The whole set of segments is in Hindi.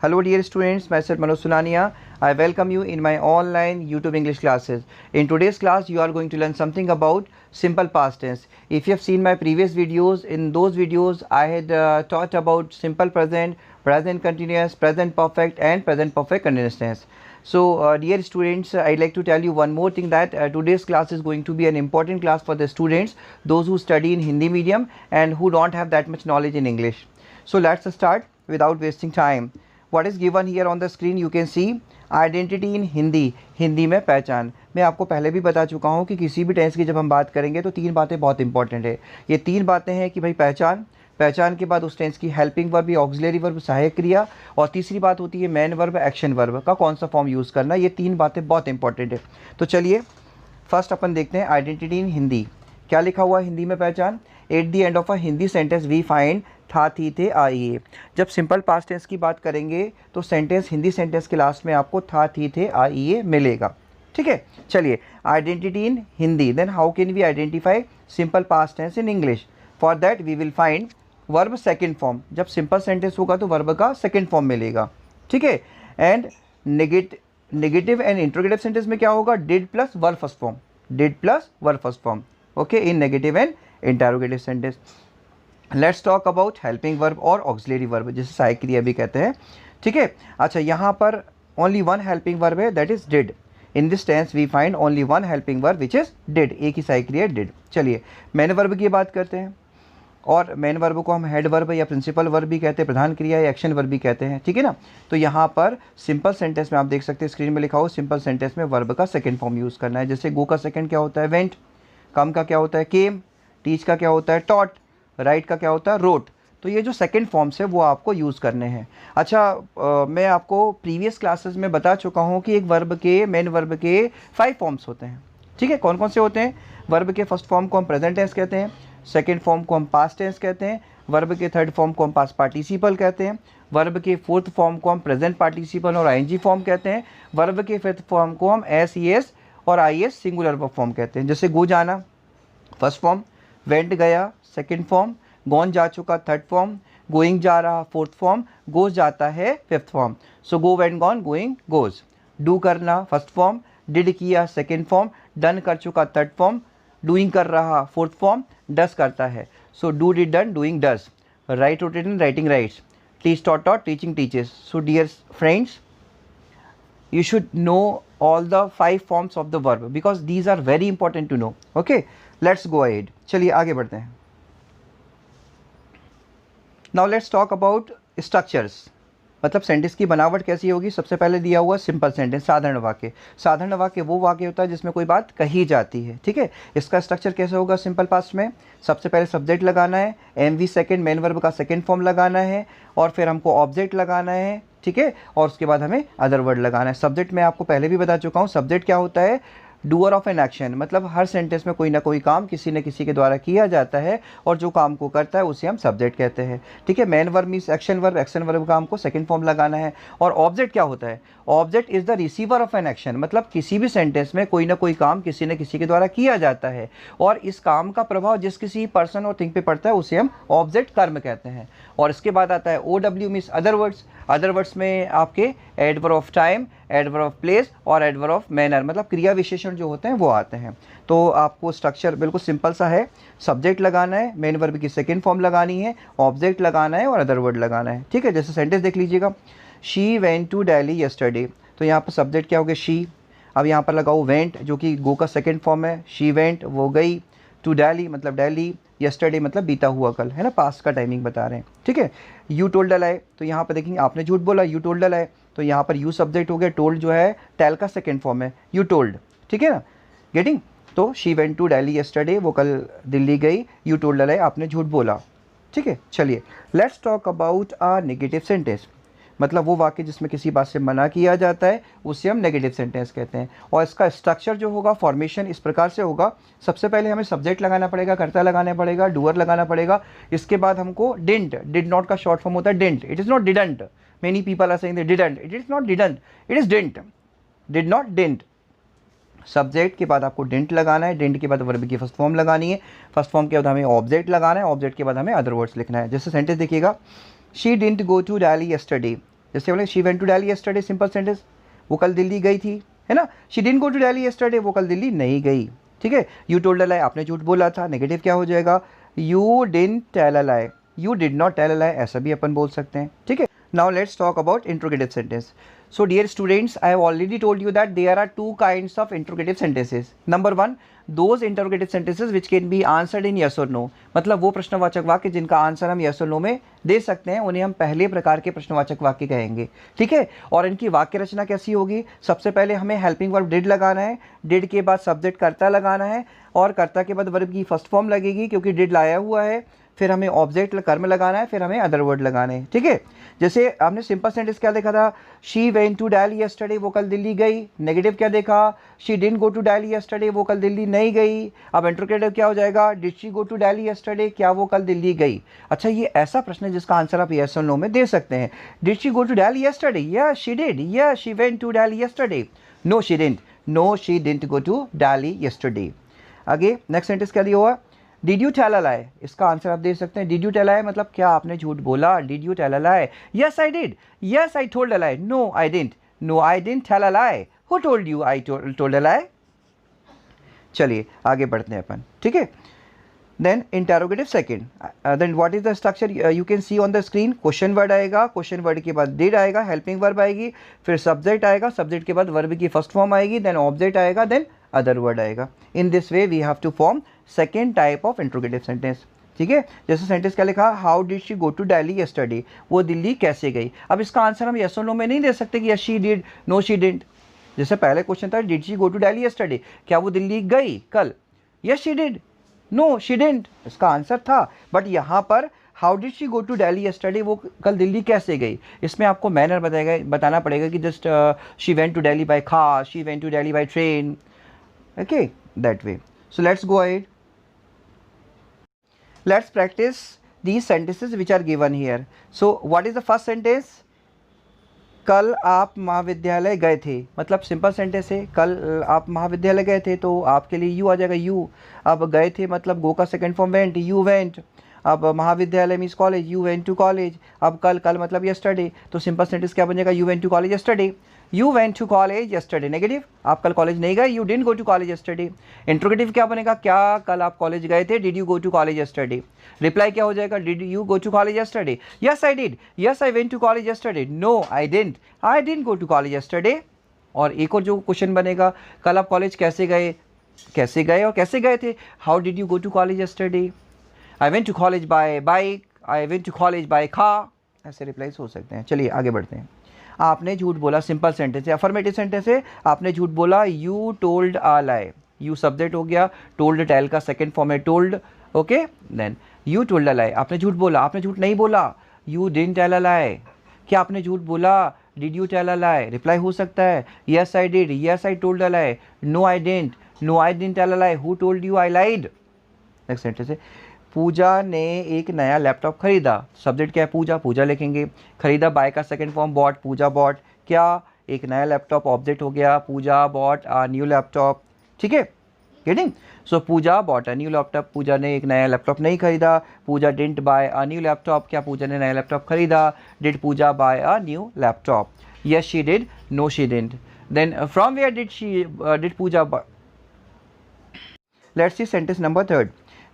Hello dear students, myself Manoj Sunania. I welcome you in my online YouTube English classes. In today's class, you are going to learn something about simple past tense. If you have seen my previous videos, in those videos I had taught about simple present, present continuous, present perfect and present perfect continuous tense. So dear students, I'd like to tell you one more thing that today's class is going to be an important class for the students, those who study in Hindi medium and who don't have that much knowledge in English. So let's start without wasting time. What is given here on the screen, you can see identity in Hindi, Hindi में पहचान। मैं आपको पहले भी बता चुका हूँ कि किसी भी टेंस की जब हम बात करेंगे तो तीन बातें बहुत इंपॉर्टेंट है। ये तीन बातें हैं कि भाई पहचान, पहचान के बाद उस टेंस की हेल्पिंग वर्ब या ऑक्सिलरी वर्ब सहायक क्रिया, और तीसरी बात होती है मेन वर्ब एक्शन वर्ब का कौन सा फॉर्म यूज़ करना। ये तीन बातें बहुत इंपॉर्टेंट है। तो चलिए फर्स्ट अपन देखते हैं आइडेंटिटी इन हिंदी। क्या लिखा हुआ है हिंदी में पहचान? At the end of a Hindi sentence we find था, थी, थे, आइए। जब सिंपल पास्ट टेंस की बात करेंगे तो सेंटेंस हिंदी सेंटेंस के लास्ट में आपको था, थी, थे, आइए मिलेगा। ठीक है, चलिए identity in Hindi. Then how can we identify simple past tense in English? For that we will find verb second form. जब सिंपल सेंटेंस होगा तो वर्ब का सेकेंड फॉर्म मिलेगा। ठीक है, and negative and interrogative sentence में क्या होगा? Did plus verb first form, did plus verb first form. Okay, in negative and interrogative sentence. Let's talk about helping verb और ऑक्सिलरी वर्ब, जिसे सहायक क्रिया भी कहते हैं। ठीक है, अच्छा यहाँ पर ओनली वन हेल्पिंग वर्ब है, that is did. In this tense we find only one helping verb which is did. एक ही सहायक क्रिया डिड। चलिए मेन वर्ब की बात करते हैं, और मेन वर्ब को हम हेड वर्ब या प्रिंसिपल वर्ब भी कहते हैं, प्रधान क्रिया या एक्शन वर्ब भी कहते हैं। ठीक है ना। तो यहाँ पर सिंपल सेंटेंस में आप देख सकते हैं स्क्रीन में लिखा हो, सिंपल सेंटेंस में वर्ब का सेकेंड फॉर्म यूज़ करना है। जैसे गो का सेकेंड क्या होता है? वेंट। कम का क्या होता है? केम। टीच का क्या होता है? टॉट। राइट का क्या होता है? रोट। तो ये जो सेकंड फॉर्म्स है वो आपको यूज़ करने हैं। अच्छा मैं आपको प्रीवियस क्लासेस में बता चुका हूँ कि एक वर्ब के, मेन वर्ब के 5 फॉर्म्स होते हैं। ठीक है, कौन कौन से होते हैं? वर्ब के फर्स्ट फॉर्म को हम प्रेजेंट टेंस कहते हैं, सेकेंड फॉर्म को हम पास्ट टेंस कहते हैं, वर्ब के थर्ड फॉर्म को हम पास्ट पार्टिसिपल कहते हैं, वर्ब के फोर्थ फॉर्म को हम प्रेजेंट पार्टिसिपल और आईएनजी फॉर्म कहते हैं, वर्ब के फिफ्थ फॉर्म को हम एस, ईएस और आईएस सिंगुलर वर्ब फॉर्म कहते हैं। जैसे गो जाना फर्स्ट फॉर्म, वेंट गया सेकेंड फॉर्म, गॉन जा चुका थर्ड फॉर्म, गोइंग जा रहा फोर्थ फॉर्म, गोज जाता है fifth form. So go, went, gone, going, goes. Do करना फर्स्ट फॉर्म, डिड किया सेकेंड फॉर्म, डन कर चुका थर्ड फॉर्म, डूइंग कर रहा फोर्थ फॉर्म, डस करता है। So do, did, done, doing, does. Write, rotating, writing, writes. Teach, taught, taught, teaching, teaches. So dear friends, you should know all the 5 forms of the verb because these are very important to know. Okay, let's go ahead. चलिए आगे बढ़ते हैं। Now let's talk about structures. मतलब सेंटेंस की बनावट कैसी होगी? सबसे पहले दिया हुआ सिंपल सेंटेंस, साधारण वाक्य। साधारण वाक्य वो वाक्य होता है जिसमें कोई बात कही जाती है। ठीक है, इसका स्ट्रक्चर कैसे होगा सिंपल पास्ट में? सबसे पहले सब्जेक्ट लगाना है, एमवी सेकंड, मेन वर्ब का सेकंड फॉर्म लगाना है, और फिर हमको ऑब्जेक्ट लगाना है। ठीक है, और उसके बाद हमें अदर वर्ड लगाना है। सब्जेक्ट में आपको पहले भी बता चुका हूँ, सब्जेक्ट क्या होता है? Doer of an action. मतलब हर सेंटेंस में कोई ना कोई काम किसी न किसी के द्वारा किया जाता है, और जो काम को करता है उसे हम सब्जेक्ट कहते हैं। ठीक है, main verb means action verb, action verb का हमको सेकंड फॉर्म लगाना है। और ऑब्जेक्ट क्या होता है? Object is the receiver of an action. मतलब किसी भी सेंटेंस में कोई ना कोई काम किसी न किसी के द्वारा किया जाता है, और इस काम का प्रभाव जिस किसी पर्सन और थिंग पे पड़ता है उसे हम ऑब्जेक्ट कर्म कहते हैं। और इसके बाद आता है OW means other words. Other words में आपके adverb of time, adverb of place और एडवर्ब ऑफ मैनर, मतलब क्रिया विशेषण जो होते हैं वो आते हैं। तो आपको स्ट्रक्चर बिल्कुल सिंपल सा है। सब्जेक्ट लगाना है, मेन वर्ब की सेकंड फॉर्म लगानी है, ऑब्जेक्ट लगाना है और अदर वर्ड लगाना है। ठीक है, जैसे सेंटेंस देख लीजिएगा, she went to Delhi yesterday. तो यहाँ पर सब्जेक्ट क्या हो गया? शी। अब यहाँ पर लगाओ वेंट, जो कि गो का सेकेंड फॉर्म है। शी वेंट, वो गई। टू दिल्ली मतलब दिल्ली, यस्टरडे मतलब बीता हुआ कल, है ना, पास्ट का टाइमिंग बता रहे हैं। ठीक है, यू टोल्ड अलाए। तो यहाँ पर देखेंगे आपने झूठ बोला, यू टोल्ड अलाए। तो यहाँ पर यू सब्जेक्ट हो गया, टोल्ड जो है टेल का सेकेंड फॉर्म है, यू टोल्ड। ठीक है ना, गेटिंग? तो she went to Delhi yesterday, वो कल दिल्ली गई। यू टोल्ड अलाए, आपने झूठ बोला। ठीक है, चलिए let's talk about a negative sentence. मतलब वो वाक्य जिसमें किसी बात से मना किया जाता है उसे हम नेगेटिव सेंटेंस कहते हैं। और इसका स्ट्रक्चर जो होगा, फॉर्मेशन इस प्रकार से होगा। सबसे पहले हमें सब्जेक्ट लगाना पड़ेगा, कर्ता लगाना पड़ेगा, डूअर लगाना पड़ेगा। इसके बाद हमको डिडंट, डिड नॉट का शॉर्ट फॉर्म होता है didn't. It is not didn't. Many people are saying didn't, it is not didn't, it is didn't. Did not, didn't. Subject के बाद आपको डिडंट लगाना है, डिडंट के बाद वर्ब की फर्स्ट फॉर्म लगानी है, फर्स्ट फॉर्म के बाद हमें ऑब्जेक्ट लगाना है, ऑब्जेक्ट के बाद हमें अदर वर्ड्स लिखना है। जैसे सेंटेंस देखिएगा, she didn't go to Delhi yesterday. जैसे बोले she went to Delhi yesterday, simple sentence, वो कल दिल्ली गई थी, है ना। She didn't go to Delhi yesterday, वो कल दिल्ली नहीं गई, ठीक है। यू टोल्ड अ लाई, आपने झूठ बोला था, नेगेटिव क्या हो जाएगा, you didn't tell a lie, you did not tell a lie, ऐसा भी अपन बोल सकते हैं, ठीक है। Now let's talk about interrogative sentence. So dear students, I have already told you that there are two kinds of interrogative sentences. Number one, those interrogative sentences which can be answered in yes or no. मतलब वो प्रश्नवाचक वाक्य जिनका आंसर हम yes or no में दे सकते हैं, उन्हें हम पहले प्रकार के प्रश्नवाचक वाक्य कहेंगे, ठीक है। और इनकी वाक्य रचना कैसी होगी, सबसे पहले हमें हेल्पिंग वर्ब डिड लगाना है, डिड के बाद सब्जेक्ट कर्ता लगाना है, और कर्ता के बाद वर्ब की फर्स्ट फॉर्म लगेगी क्योंकि डिड लाया हुआ है, फिर हमें ऑब्जेक्ट कर्म लगाना है, फिर हमें अदर वर्ड लगाने हैं, ठीक है। जैसे आपने सिंपल सेंटेंस क्या देखा था, she went to Delhi yesterday, वो कल दिल्ली गई। नेगेटिव क्या देखा, she didn't go to Delhi yesterday, वो कल दिल्ली नहीं गई। अब इंटरोगेटिव क्या हो जाएगा, did she go to Delhi yesterday, क्या वो कल दिल्ली गई। अच्छा, ये ऐसा प्रश्न है जिसका आंसर आप यस और नो में दे सकते हैं। Did she go to Delhi yesterday, yes she did, yes she went to Delhi yesterday, no she didn't, no she didn't go to Delhi yesterday. आगे नेक्स्ट सेंटेंस क्या दिया हुआ, did you tell a lie, इसका आंसर आप दे सकते हैं। Did you tell a lie मतलब क्या आपने झूठ बोला, did you tell a lie, yes I did, yes I told a lie, no I didn't, no I didn't tell a lie, who told you, I told a lie. चलिए आगे बढ़ते हैं अपन, ठीक है। Then interrogative second, then what is the structure, you can see on the screen. Question word आएगा, क्वेश्चन वर्ड के बाद डिड आएगा, हेल्पिंग वर्ब आएगी, फिर सब्जेक्ट आएगा, सब्जेक्ट के बाद वर्ब की फर्स्ट फॉर्म आएगी, देन ऑब्जेक्ट आएगा, देन अदर वर्ड आएगा। In this way we have to form second type of interrogative sentence, ठीक है। जैसे सेंटेंस क्या लिखा, how did she go to Delhi yesterday, वो दिल्ली कैसे गई। अब इसका आंसर हम यस और नो में नहीं दे सकते कि yes she did, no she didn't. जैसे पहले क्वेश्चन था, did she go to Delhi yesterday, क्या वो दिल्ली गई कल, yes she did, no she didn't, इसका आंसर था। बट यहाँ पर how did she go to Delhi yesterday, वो कल दिल्ली कैसे गई, इसमें आपको मैनर बताना पड़ेगा कि just she went to Delhi by car, she went to Delhi by train, okay, that way. So let's go ahead, let's practice these sentences which are given here. So what is the first sentence, कल आप महाविद्यालय गए थे, मतलब सिंपल सेंटेंस है, कल आप महाविद्यालय गए थे तो आपके लिए यू आ जाएगा, यू। अब गए थे मतलब गो का second form went, you went. अब महाविद्यालय means college, you went to college. अब कल, कल मतलब यस्टरडे, तो सिंपल सेंटेंस क्या बन जाएगा, you went to college yesterday, you went to college yesterday. Negative, आप कल कॉलेज नहीं गए, you didn't go to college yesterday. Interrogative क्या बनेगा, क्या कल आप कॉलेज गए थे, did you go to college yesterday. Reply क्या हो जाएगा, did you go to college yesterday, yes I did, yes I went to college yesterday, no I didn't go to college yesterday. और एक और जो क्वेश्चन बनेगा, कल आप कॉलेज कैसे गए, कैसे गए और कैसे गए थे, how did you go to college yesterday, I went to college by bike, I went to college by car, ऐसे रिप्लाईज हो सकते हैं। चलिए आगे बढ़ते हैं। आपने झूठ बोला, सिंपल सेंटेंस है, अफर्मेटिव सेंटेंस है, आपने झूठ बोला, you told a lie, you subject हो गया, टोल्ड टेल का सेकंड फॉर्म है told, okay. Then you told a lie, आपने झूठ बोला, आपने झूठ नहीं बोला, you didn't tell a lie. क्या आपने झूठ बोला, did you tell a lie. Reply हो सकता है, yes I did, yes I told a lie, no I didn't, no I didn't tell a lie, who told you, I lied. Next sentence है, पूजा ने एक नया लैपटॉप खरीदा, सब्जेक्ट क्या है, पूजा, पूजा लिखेंगे। खरीदा, बाय का second form bought, Pooja bought. क्या, एक नया लैपटॉप, ऑब्जेक्ट हो गया, Pooja bought a new laptop, ठीक है, getting. So Pooja bought a new laptop, Pooja ने एक नया लैपटॉप नहीं खरीदा। Pooja didn't buy a new laptop, क्या पूजा ने नया लैपटॉप खरीदा, did Pooja buy a new laptop, yes she did, no she didn't. Then from where did Pooja, let's see sentence number third,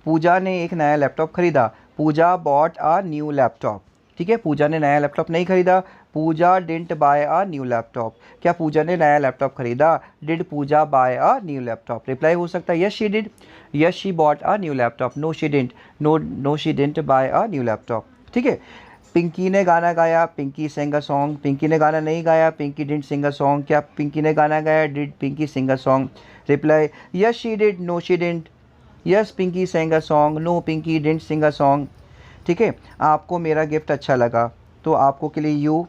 Pooja ने एक नया लैपटॉप खरीदा, Pooja bought a new laptop, ठीक है। पूजा ने नया लैपटॉप नहीं खरीदा, Pooja didn't buy a new laptop, क्या पूजा ने नया लैपटॉप खरीदा, did Pooja buy a new laptop. Reply हो सकता है, yes she did, yes she bought a new laptop, no she didn't, no she didn't buy a new laptop, ठीक है। पिंकी ने गाना गाया, Pinky sing a song, Pinky ने गाना नहीं गाया, Pinky didn't sing a song, क्या पिंकी ने गाना गाया, did Pinky sing a song. Reply, yes she did, no she didn't, yes Pinky sang a song, no Pinky didn't sing a song, ठीक है। आपको मेरा गिफ्ट अच्छा लगा, तो आपको के लिए यू,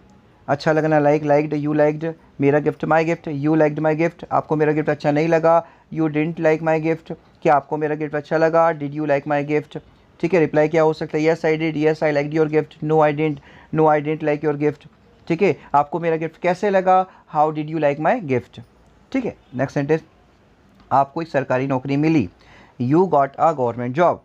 अच्छा लगना लाइक, लाइक्ड, यू लाइक्ड, मेरा gift my gift, you liked my gift. आपको मेरा गिफ्ट अच्छा नहीं लगा, you didn't like my gift, क्या आपको मेरा गिफ्ट अच्छा लगा, did you like my gift, ठीक है। रिप्लाई क्या हो सकता है, yes I did, yes I liked your gift, no I didn't, no I didn't like your gift, ठीक है। आपको मेरा गिफ्ट कैसे लगा, how did you like my gift, ठीक है। नेक्स्ट सेंटेंस, आपको एक सरकारी नौकरी मिली, you got a government job,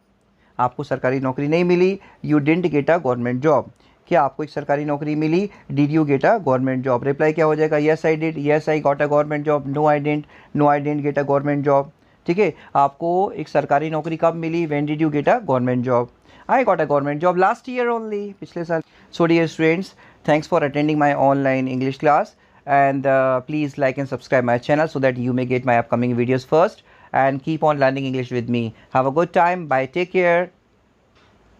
आपको सरकारी नौकरी नहीं मिली, you didn't get a government job. क्या आपको एक सरकारी नौकरी मिली? Did you get a government job? Reply क्या हो जाएगा? Yes I did, yes I got a government job, no I didn't, no I didn't get a government job. ठीक है, आपको एक सरकारी नौकरी कब मिली? When did you get a government job? I got a government job last year only, पिछले साल। So dear students, thanks for attending my online English class, and please like and subscribe my channel so that you may get my upcoming videos first, and keep on learning English with me. Have a good time. Bye. Take care.